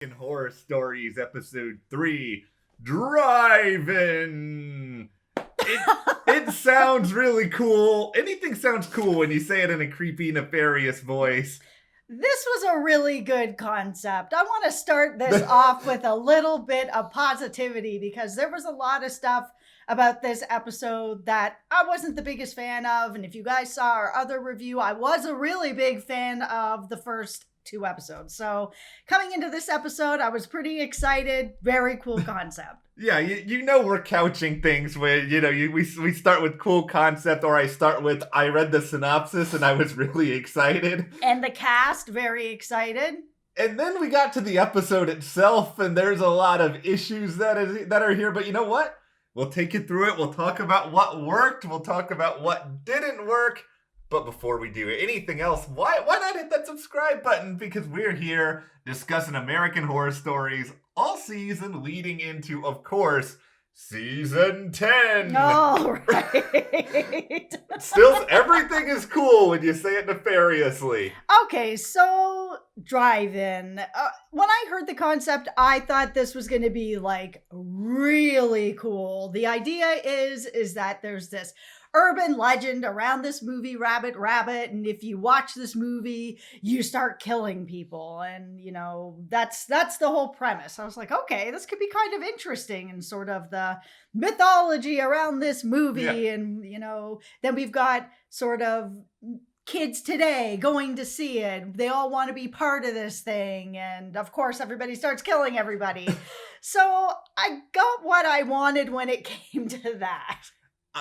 In Horror Stories, Episode 3, Drive-In. It sounds really cool. Anything sounds cool when you say it in a creepy, nefarious voice. This was a really good concept. I want to start this off with a little bit of positivity because there was a lot of stuff about this episode that I wasn't the biggest fan of. And if you guys saw our other review, I was a really big fan of the first two episodes. So coming into this episode, I was pretty excited. Very cool concept. Yeah, you know we're couching things where, we start with cool concept, or I start with, I read the synopsis and I was really excited. And the cast, very excited. And then we got to the episode itself, and there's a lot of issues that are here, but you know what? We'll take you through it. We'll talk about what worked. We'll talk about what didn't work. But before we do anything else, why not hit that subscribe button? Because we're here discussing American Horror Stories all season, leading into, of course, Season 10. All right. Still, everything is cool when you say it nefariously. Okay, so Drive-In. When I heard the concept, I thought this was going to be like really cool. The idea is that there's this urban legend around this movie, Rabbit Rabbit, and if you watch this movie, you start killing people, and that's the whole premise. I was like, okay, this could be kind of interesting, and sort of the mythology around this movie. Yeah. And then we've got sort of kids today going to see it. They all want to be part of this thing, and of course everybody starts killing everybody. So I got what I wanted when it came to that.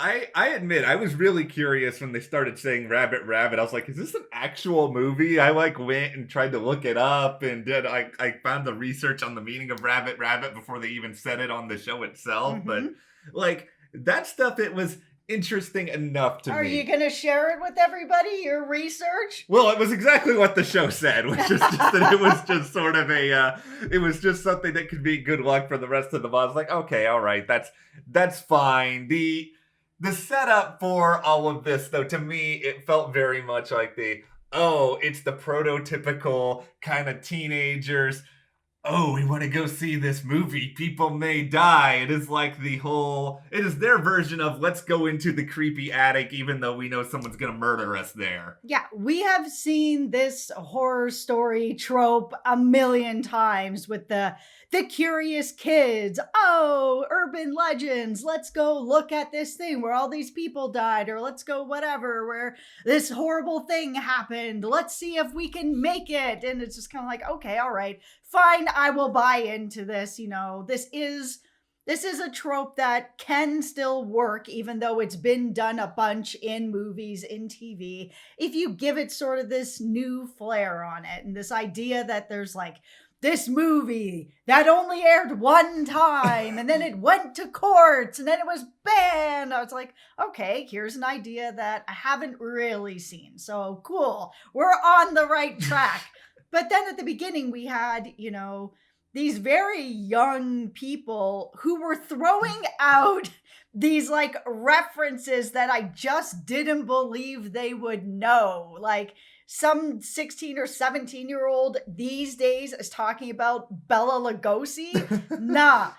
I admit, I was really curious when they started saying Rabbit Rabbit. I was like, is this an actual movie? I went and tried to look it up, and I found the research on the meaning of Rabbit Rabbit before they even said it on the show itself. Mm-hmm. But that stuff, it was interesting enough to me. Are you going to share it with everybody, your research? Well, it was exactly what the show said, which is just that it was just sort of it was just something that could be good luck for the rest of the month. I was like, okay, all right, that's fine. The setup for all of this, though, to me, it felt very much like it's the prototypical kind of teenagers. Oh, we want to go see this movie. People may die. It is it is their version of let's go into the creepy attic, even though we know someone's going to murder us there. Yeah, we have seen this horror story trope a million times with the curious kids. Oh, urban legends. Let's go look at this thing where all these people died, or let's go whatever, where this horrible thing happened. Let's see if we can make it. And it's just kind of like, okay, all right, fine, I will buy into this. This is a trope that can still work, even though it's been done a bunch in movies, in TV, if you give it sort of this new flair on it, and this idea that there's this movie that only aired one time, and then it went to courts, and then it was banned. I was like, okay, here's an idea that I haven't really seen. So cool, we're on the right track. But then at the beginning, we had, these very young people who were throwing out these references that I just didn't believe they would know. Some 16 or 17-year-old these days is talking about Bela Lugosi. Nah,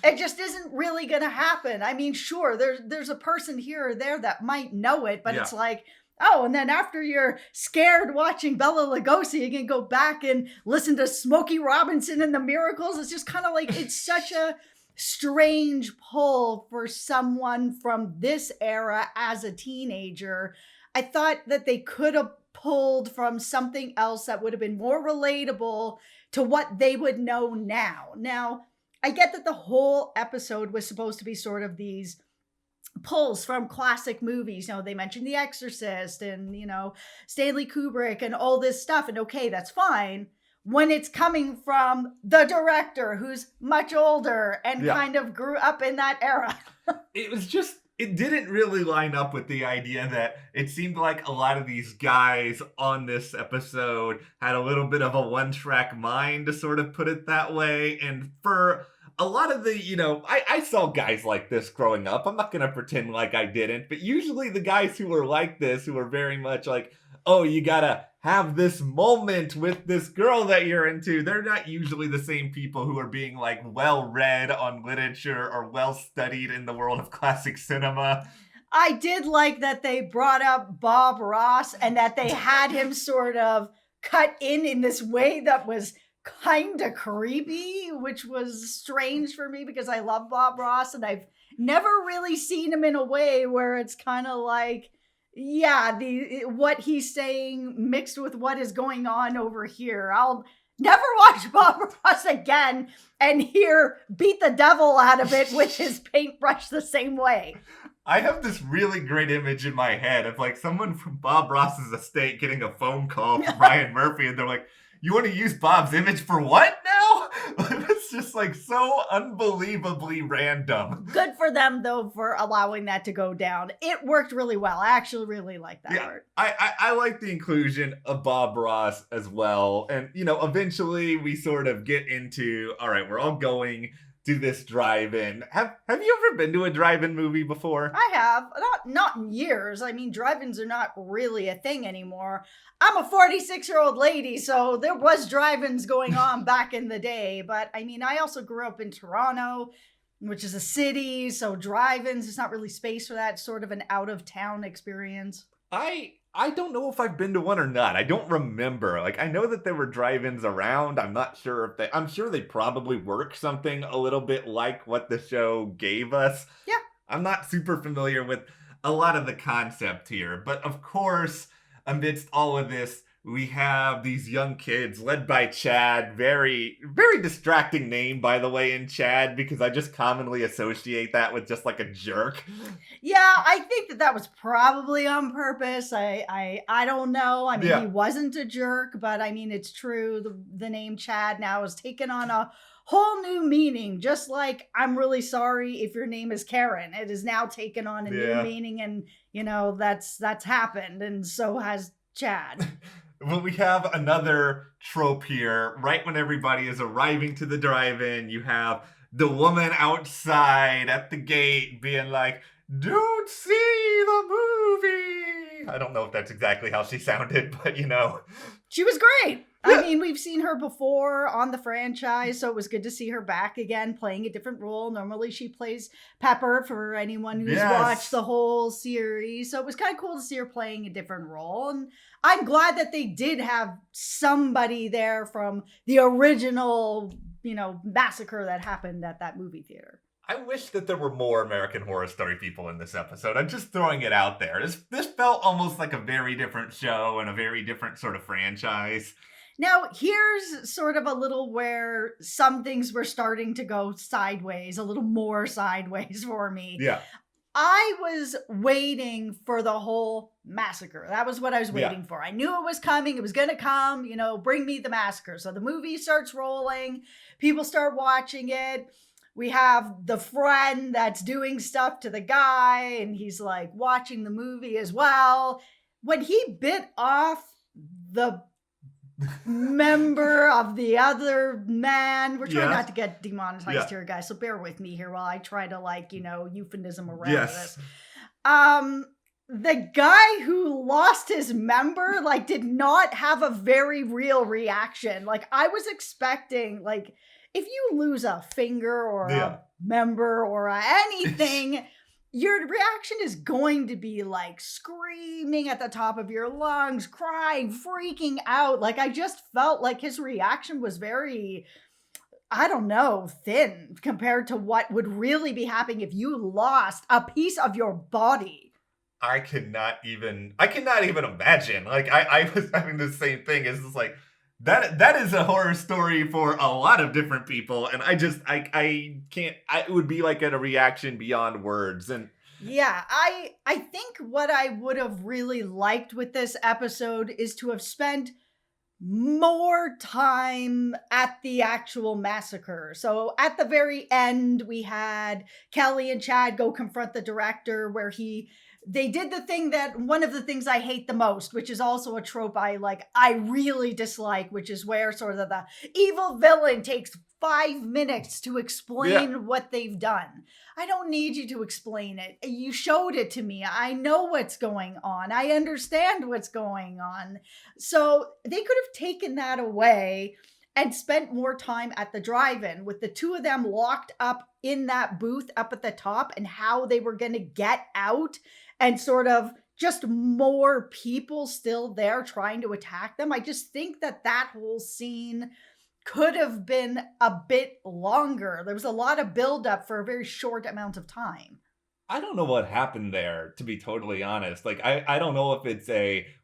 it just isn't really gonna happen. I mean, sure, there's a person here or there that might know it, but yeah. It's like, oh, and then after you're scared watching Bela Lugosi, you can go back and listen to Smokey Robinson and the Miracles. It's just kind of it's such a strange pull for someone from this era as a teenager. I thought that they could have pulled from something else that would have been more relatable to what they would know now. Now, I get that the whole episode was supposed to be sort of these pulls from classic movies. They mentioned The Exorcist and, Stanley Kubrick and all this stuff. And okay, that's fine when it's coming from the director who's much older and kind of grew up in that era. It didn't really line up with the idea that it seemed like a lot of these guys on this episode had a little bit of a one-track mind, to sort of put it that way. And for a lot of I saw guys like this growing up. I'm not going to pretend like I didn't, but usually the guys who were like this, who were very much like, oh, you gotta have this moment with this girl that you're into. They're not usually the same people who are being like well read on literature or well studied in the world of classic cinema. I did like that they brought up Bob Ross and that they had him sort of cut in this way that was kind of creepy, which was strange for me because I love Bob Ross and I've never really seen him in a way where it's kind of like, yeah, what he's saying mixed with what is going on over here. I'll never watch Bob Ross again and hear beat the devil out of it with his paintbrush the same way. I have this really great image in my head of like someone from Bob Ross's estate getting a phone call from Ryan Murphy and they're like, you want to use Bob's image for what now? It's just like so unbelievably random. Good for them though for allowing that to go down. It worked really well. I actually really like that part. I like the inclusion of Bob Ross as well. And eventually we sort of get into, all right, we're all going to this drive-in. Have you ever been to a drive-in movie before? I have. Not in years. I mean, drive-ins are not really a thing anymore. I'm a 46-year-old lady, so there was drive-ins going on back in the day. But I mean, I also grew up in Toronto, which is a city, so drive-ins, it's not really space for that. It's sort of an out-of-town experience. I don't know if I've been to one or not. I don't remember. Like, I know that there were drive-ins around. I'm not sure if I'm sure they probably work something a little bit like what the show gave us. Yeah. I'm not super familiar with a lot of the concept here. But of course, amidst all of this, we have these young kids led by Chad. Very, very distracting name, by the way, in Chad, because I just commonly associate that with just like a jerk. Yeah, I think that was probably on purpose. I don't know. I mean, He wasn't a jerk, but I mean, it's true. The name Chad now has taken on a whole new meaning. Just like I'm really sorry if your name is Karen. It has now taken on a new meaning, and that's happened, and so has Chad. Well, we have another trope here. Right when everybody is arriving to the drive-in, you have the woman outside at the gate being like, don't see the movie. I don't know if that's exactly how she sounded, but She was great. I mean, we've seen her before on the franchise, so it was good to see her back again, playing a different role. Normally she plays Pepper for anyone who's watched the whole series. So it was kind of cool to see her playing a different role. And I'm glad that they did have somebody there from the original, massacre that happened at that movie theater. I wish that there were more American Horror Story people in this episode. I'm just throwing it out there. This felt almost like a very different show and a very different sort of franchise. Now, here's sort of a little where some things were starting to go sideways, a little more sideways for me. Yeah. I was waiting for the whole massacre. That was what I was waiting for. I knew it was coming. It was going to come, bring me the massacre. So the movie starts rolling. People start watching it. We have the friend that's doing stuff to the guy, and he's like watching the movie as well. When he bit off the member of the other man, we're trying not to get demonetized here, guys, so bear with me here while I try to euphemism around this. The guy who lost his member did not have a very real reaction. I was expecting if you lose a finger or a member or anything, your reaction is going to be screaming at the top of your lungs, crying, freaking out. I just felt like his reaction was very, I don't know, thin compared to what would really be happening if you lost a piece of your body. I cannot even imagine. I was having the same thing. It's just that is a horror story for a lot of different people, and I can't. It would be at a reaction beyond words. And yeah, I think what I would have really liked with this episode is to have spent more time at the actual massacre. So at the very end, we had Kelly and Chad go confront the director, where they did one of the things I hate the most, which is also a trope I really dislike, which is where sort of the evil villain takes 5 minutes to explain what they've done. I don't need you to explain it. You showed it to me. I know what's going on. I understand what's going on. So they could have taken that away and spent more time at the drive-in with the two of them locked up in that booth up at the top, and how they were going to get out, and sort of just more people still there trying to attack them. I just think that whole scene could have been a bit longer. There was a lot of buildup for a very short amount of time. I don't know what happened there, to be totally honest. Like, I don't know if it's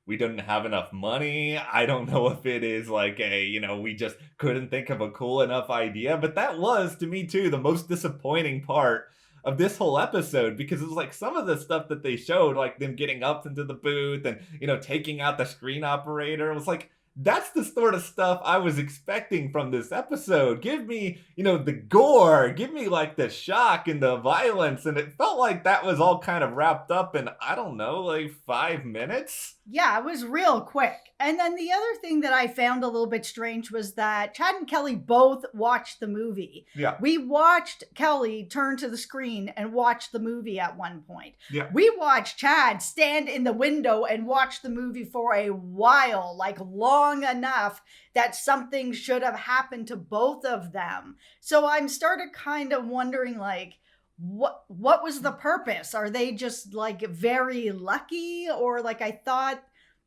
we didn't have enough money. I don't know if it is like we just couldn't think of a cool enough idea. But that was, to me too, the most disappointing part of this whole episode, because it was like some of the stuff that they showed, like them getting up into the booth and, taking out the screen operator. It was like, that's the sort of stuff I was expecting from this episode. Give me, the gore, give me like the shock and the violence. And it felt like that was all kind of wrapped up in, I don't know, like 5 minutes. Yeah, it was real quick. And then the other thing that I found a little bit strange was that Chad and Kelly both watched the movie. Yeah. We watched Kelly turn to the screen and watch the movie at one point. Yeah. We watched Chad stand in the window and watch the movie for a while, like long enough that something should have happened to both of them. So I'm started kind of wondering, like, what was the purpose? Are they just like very lucky? Or like, I thought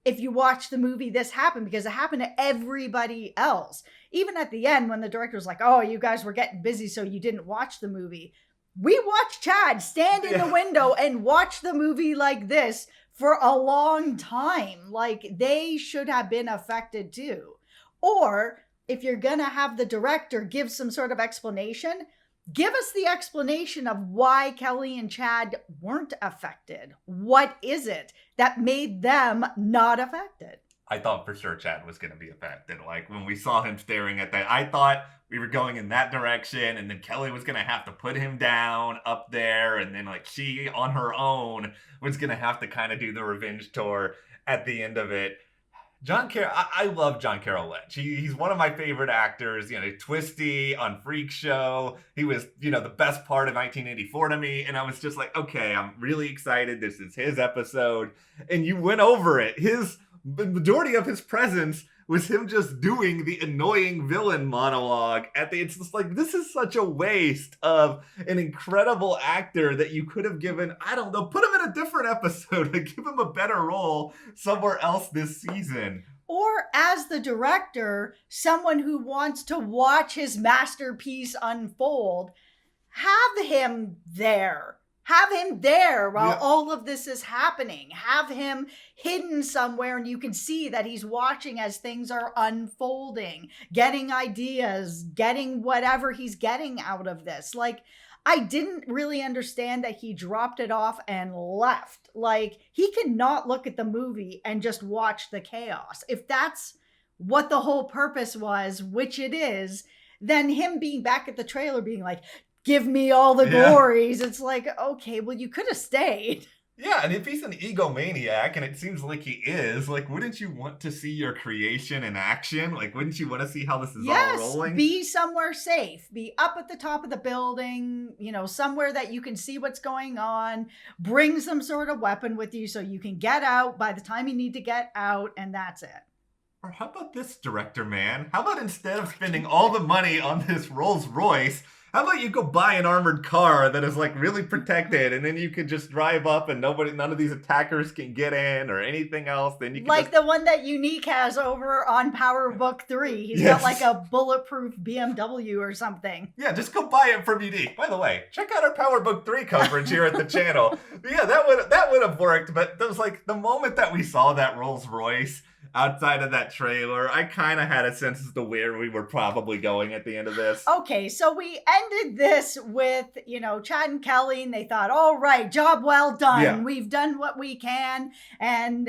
if you watch the movie, this happened, because it happened to everybody else. Even at the end, when the director was like, oh, you guys were getting busy, so you didn't watch the movie. We watched Chad stand in the window and watch the movie like this for a long time. Like, they should have been affected too. Or if you're going to have the director give some sort of explanation, give us the explanation of why Kelly and Chad weren't affected. What is it that made them not affected? I thought for sure Chad was going to be affected. Like, when we saw him staring at that, I thought we were going in that direction, and then Kelly was going to have to put him down up there, and then like she on her own was going to have to kind of do the revenge tour at the end of it. I love John Carroll Lynch. He's one of my favorite actors. Twisty on Freak Show. He was, the best part of 1984 to me. And I was just like, okay, I'm really excited. This is his episode. And you went over it. The majority of his presence was him just doing the annoying villain monologue it's just like, this is such a waste of an incredible actor that you could have given, I don't know, put him in a different episode and give him a better role somewhere else this season. Or as the director, someone who wants to watch his masterpiece unfold, have him there. Have him there while all of this is happening. Have him hidden somewhere, and you can see that he's watching as things are unfolding, getting ideas, getting whatever he's getting out of this. Like, I didn't really understand that he dropped it off and left. Like, he cannot look at the movie and just watch the chaos. If that's what the whole purpose was, which it is, then him being back at the trailer being like, give me all the glories. It's like, okay, well, you could have stayed. Yeah, and if he's an egomaniac, and it seems like he is, like, wouldn't you want to see your creation in action? Like, wouldn't you want to see how this is all rolling? Be somewhere safe. Be up at the top of the building, somewhere that you can see what's going on. Bring some sort of weapon with you so you can get out by the time you need to get out, and that's it. Or how about this, director man? How about instead of spending all the money on this Rolls Royce, how about you go buy an armored car that is like really protected, and then you could just drive up and none of these attackers can get in or anything else. Then you can the one that Unique has over on Power Book 3. He's got like a bulletproof BMW or something. Yeah, just go buy it from Unique. By the way, check out our Power Book 3 coverage here at the channel. But yeah, that would have worked. But there was like the moment that we saw that Rolls Royce outside of that trailer, I kind of had a sense as to where we were probably going at the end of this. Okay, so we ended this with, Chad and Kelly, and they thought, all right, job well done. Yeah. We've done what we can. And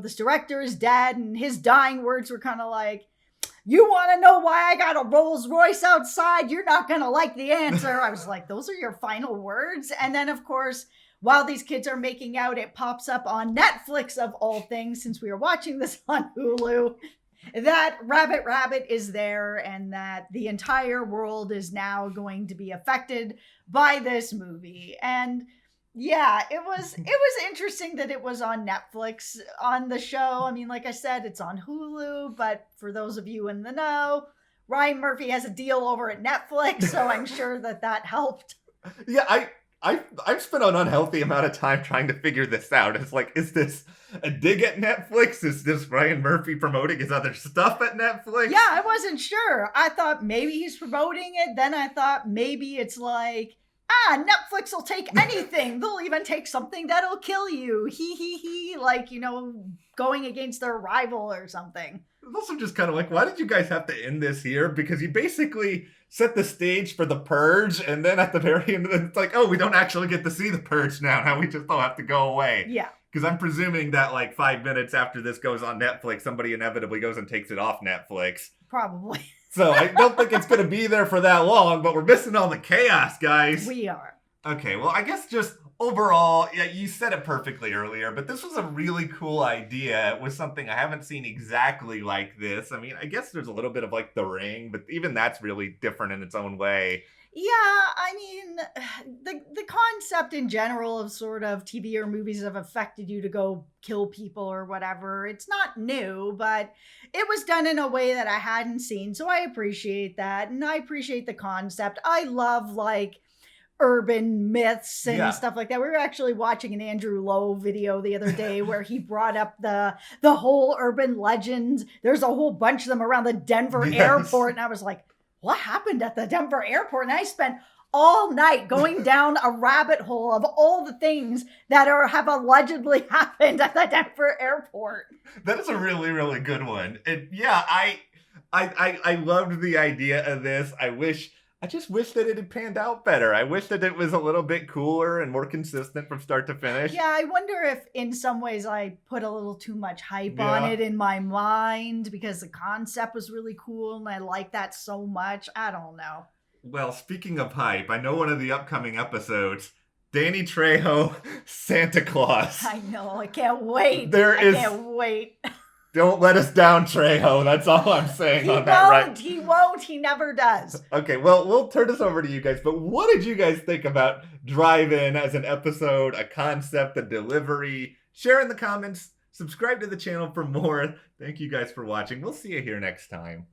this director is dead, and his dying words were kind of like, you want to know why I got a Rolls Royce outside? You're not going to like the answer. I was like, those are your final words? And then, of course, while these kids are making out, it pops up on Netflix of all things, since we were watching this on Hulu. that Rabbit Rabbit is there and that the entire world is now going to be affected by this movie. And yeah, it was interesting that it was on Netflix on the show. I mean, like I said, it's on Hulu, but for those of you in the know, Ryan Murphy has a deal over at Netflix, so I'm sure that that helped. Yeah, I've spent an unhealthy amount of time trying to figure this out. It's like, is this a dig at Netflix? Is this Ryan Murphy promoting his other stuff at Netflix? Yeah, I wasn't sure. I thought maybe he's promoting it. Then I thought maybe it's like, Netflix will take anything. They'll even take something that'll kill you. He. Like, going against their rival or something. It's also just kind of like, why did you guys have to end this here? Because you basically set the stage for The Purge, and then at the very end, it's like, oh, we don't actually get to see The Purge now. Now we just all have to go away. Yeah. Because I'm presuming that like 5 minutes after this goes on Netflix, somebody inevitably goes and takes it off Netflix. Probably. So I don't think it's going to be there for that long, but we're missing all the chaos, guys. We are. Okay, well, I guess just overall, yeah, you said it perfectly earlier, but this was a really cool idea. It was something I haven't seen exactly like this. I mean, I guess there's a little bit of like The Ring, but even that's really different in its own way. Yeah, I mean, the concept in general of sort of TV or movies have affected you to go kill people or whatever. It's not new, but it was done in a way that I hadn't seen. So I appreciate that. And I appreciate the concept. I love like urban myths and stuff like that. We were actually watching an Andrew Lowe video the other day where he brought up the whole urban legends. There's a whole bunch of them around the Denver airport. And I was like, what happened at the Denver airport? And I spent all night going down a rabbit hole of all the things that have allegedly happened at the Denver airport. That is a really, really good one. And yeah, I loved the idea of this. I just wish that it had panned out better. I wish that it was a little bit cooler and more consistent from start to finish. Yeah, I wonder if in some ways I put a little too much hype on it in my mind because the concept was really cool and I like that so much. I don't know. Well, speaking of hype, I know one of the upcoming episodes, Danny Trejo, Santa Claus. I know. I can't wait. I can't wait. Don't let us down, Trejo. That's all I'm saying on that, right? He won't. He never does. Okay, well, we'll turn this over to you guys. But what did you guys think about Drive-In as an episode, a concept, a delivery? Share in the comments. Subscribe to the channel for more. Thank you guys for watching. We'll see you here next time.